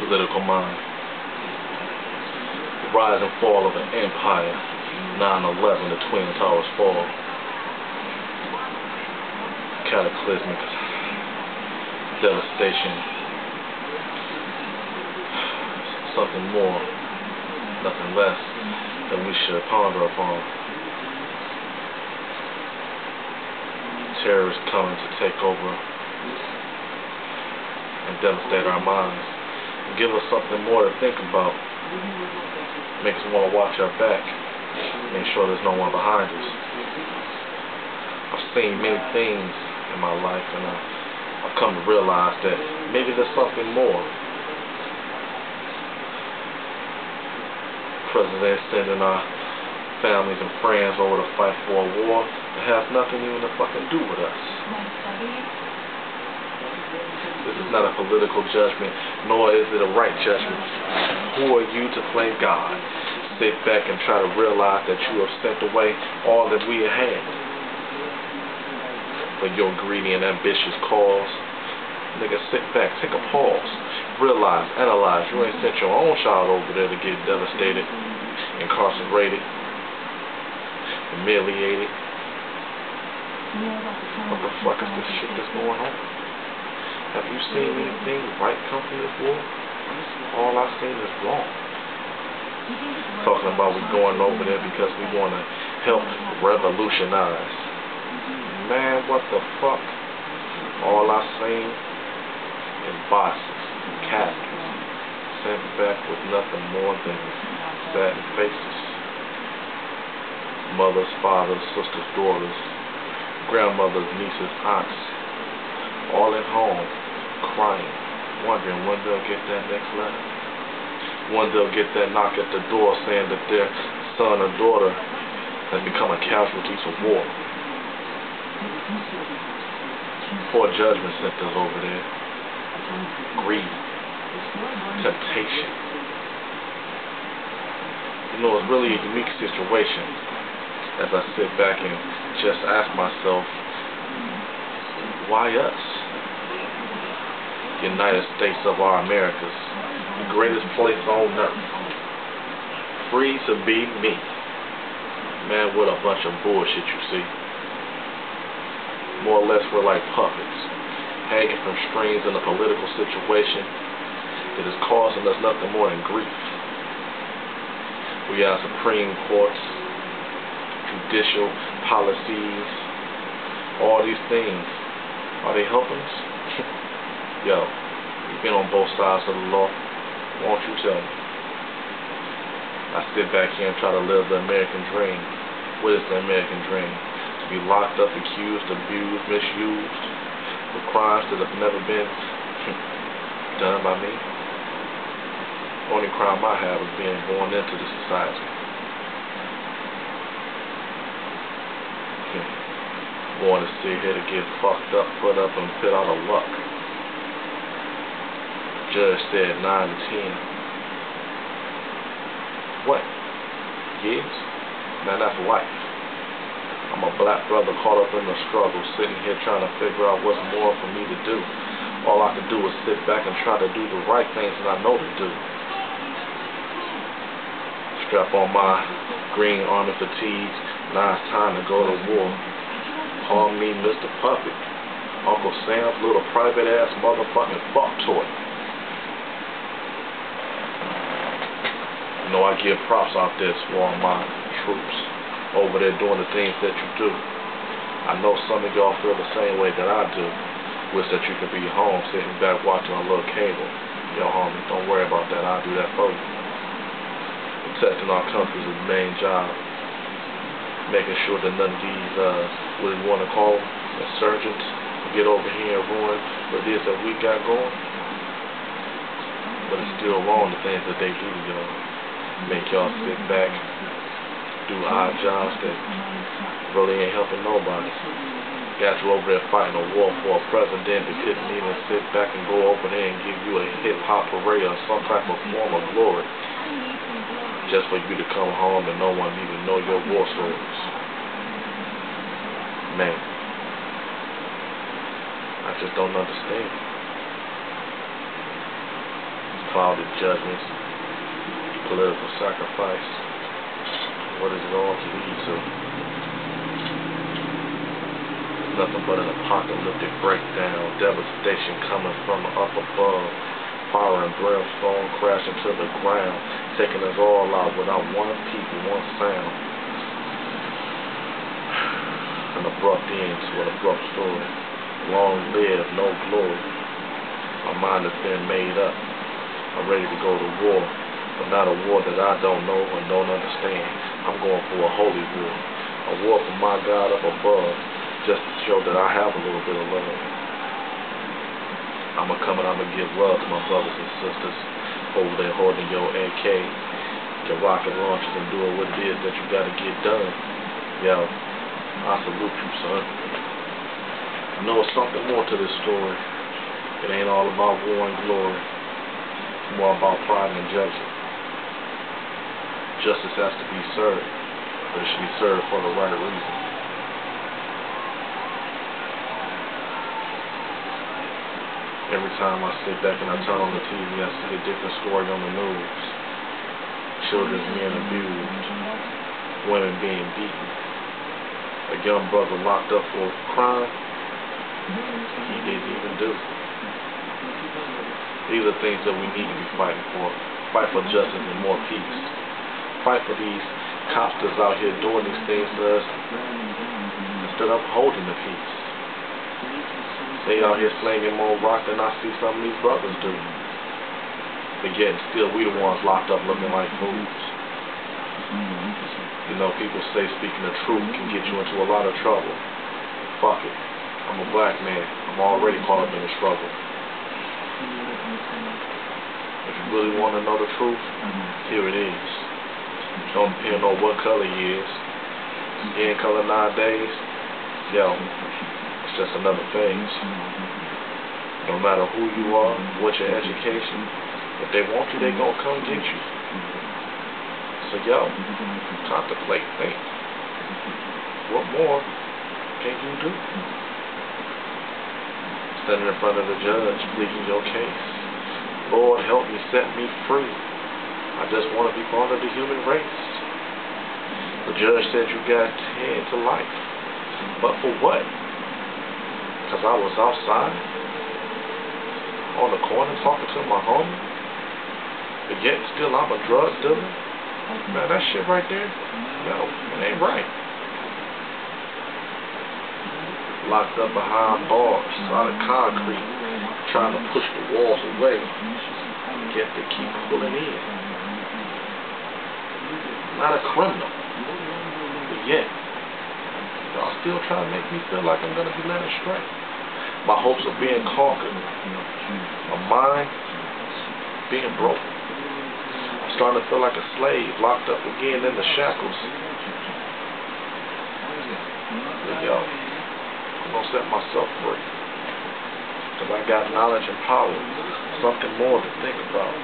political mind. The rise and fall of an empire. 9/11, the Twin Towers fall. Cataclysmic devastation. Something more, nothing less that we should ponder upon. Terrorists coming to take over and devastate our minds. And give us something more to think about. Make us want to watch our back. Make sure there's no one behind us. I've seen many things in my life, and I've come to realize that maybe there's something more. President sending our families and friends over to fight for a war that has nothing even to fucking do with us. This is not a political judgment, nor is it a right judgment. Who are you to play God? Sit back and try to realize that you have sent away all that we had for your greedy and ambitious cause. Nigga, sit back, take a pause, realize, analyze. You ain't sent your own child over there to get devastated, incarcerated, humiliated. What the fuck is this shit that's going on? Have you seen anything right come from this war? All I've seen is wrong. Talking about we going over there because we want to help revolutionize. Man, what the fuck? All I've seen is bosses, captains, sent back with nothing more than sad faces. Mothers, fathers, sisters, daughters, grandmothers, nieces, aunts, all at home, crying, wondering when they'll get that next letter. When they'll get that knock at the door saying that their son or daughter has become a casualty of war. Poor judgment centers over there. Greed. Temptation. You know, it's really a unique situation as I sit back and just ask myself, why us? United States of our Americas, the greatest place on earth. Free to be me. Man, what a bunch of bullshit, you see. More or less, we're like puppets, hanging from strings in a political situation that is causing us nothing more than grief. We have Supreme Courts, judicial policies, all these things. Are they helping us? Yo, you've been on both sides of the law. Won't you tell me? I sit back here and try to live the American dream. What is the American dream? To be locked up, accused, abused, misused for crimes that have never been done by me. The only crime I have is being born into the society. Born to sit here to get fucked up, put up, and put out of luck. Judge said 9 to 10. What? Years? Man, that's life. I'm a black brother caught up in the struggle, sitting here trying to figure out what's more for me to do. All I can do is sit back and try to do the right things that I know to do. Strap on my green army fatigues. Now it's time to go to war. Call me Mr. Puppet. Uncle Sam's little private ass motherfucking fuck toy. You know, I give props out there to all my troops over there doing the things that you do. I know some of y'all feel the same way that I do. Wish that you could be home sitting back watching a little cable. Yo, homie, don't worry about that. I'll do that for you. Protecting our country is the main job. Making sure that none of these, what you want to call insurgents, get over here and ruin what it is that we got going. But it's still wrong, the things that they do to y'all. Make y'all sit back, do odd jobs that really ain't helping nobody. Got you over there fighting a war for a president that couldn't even sit back and go over there and give you a hip-hop parade or some type of form of glory. Just for you to come home and no one even know your war stories. Man, I just don't understand. clouded judgments, political sacrifice. What is it all to lead to? Nothing but an apocalyptic breakdown, devastation coming from up above, fire and brimstone crashing to the ground, taking us all out without one peep, one sound. An abrupt end to an abrupt story. Long live, no glory. My mind has been made up. I'm ready to go to war, but not a war that I don't know and don't understand. I'm going for a holy war, a war for my God up above, just to show that I have a little bit of love. I'm going to give love to my brothers and sisters over there holding your AK, your rocket launchers, and doing what it is that you got to get done. Yo, I salute you, son. I know it's something more to this story. It ain't all about war and glory. It's more about pride and judgment. Justice has to be served, but it should be served for the right reason. Every time I sit back and I turn on the TV, I see a different story on the news. Children being abused, women being beaten, a young brother locked up for a crime he didn't even do. These are things that we need to be fighting for. Fight for justice and more peace. Fight for these cops that's out here doing these things to us instead of holding the peace. They out here slinging more rock than I see some of these brothers do. But yet still we the ones locked up looking like fools. You know, people say speaking the truth can get you into a lot of trouble. Fuck it. I'm a black man. I'm already caught up in the struggle. If you really want to know the truth, here it is. Don't depend on what color he is. Skin color nowadays, yo, it's just another phase. No matter who you are, what your education, if they want you, they gonna come get you. So yo, contemplate, think. What more can you do? Standing in front of the judge, pleading your case. Lord, help me, set me free. I just want to be part of the human race. The judge said you got head to life. But for what? Because I was outside on the corner talking to my homie, but yet still I'm a drug dealer? Man, that shit right there, no, it ain't right. Locked up behind bars, solid concrete, trying to push the walls away, yet they keep pulling in. Not a criminal, but yet y'all still trying to make me feel like I'm gonna be led astray. My hopes are being conquered, my mind being broken. I'm starting to feel like a slave, locked up again in the shackles. But yo, I'm gonna set myself free, because I got knowledge and power, something more to think about.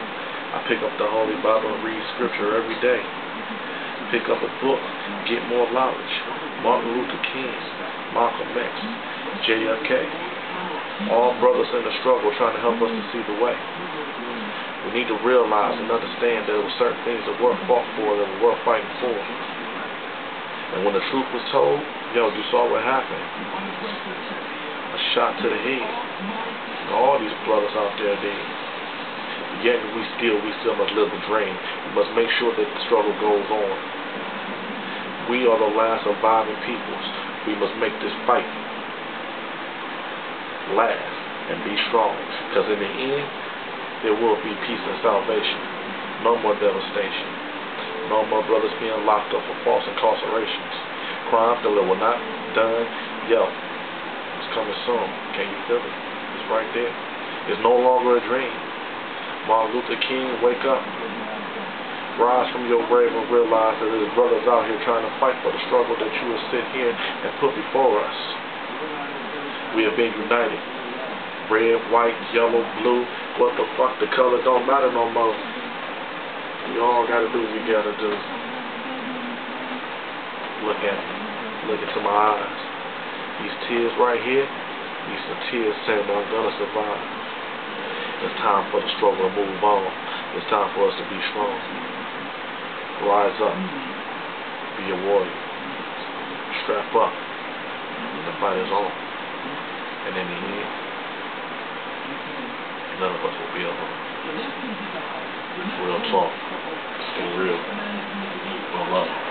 I pick up the Holy Bible and read scripture every day. Pick up a book, get more knowledge. Martin Luther King, Malcolm X, JFK, all brothers in the struggle trying to help us to see the way. We need to realize and understand that there were certain things that were fought for, that were worth fighting for. And when the truth was told, yo, you saw what happened. A shot to the head. And all these brothers out there dead. Yet we still must live the dream. We must make sure that the struggle goes on. We are the last surviving peoples. We must make this fight last and be strong. Because in the end, there will be peace and salvation. No more devastation. No more brothers being locked up for false incarcerations. Crimes that were not done. Yo, it's coming soon. Can you feel it? It's right there. It's no longer a dream. Martin Luther King, wake up. Rise from your grave and realize that there's brothers out here trying to fight for the struggle that you will sit here and put before us. We have been united. Red, white, yellow, blue, what the fuck, the color don't matter no more. You all gotta do what you gotta do. Look at me. Look into my eyes. These tears right here, these are tears saying that I'm gonna survive. It's time for the struggle to move on. It's time for us to be strong. Rise up. Be a warrior. Strap up. The fight is on. And in the end, none of us will be alone. Real talk. Stay real. Well up.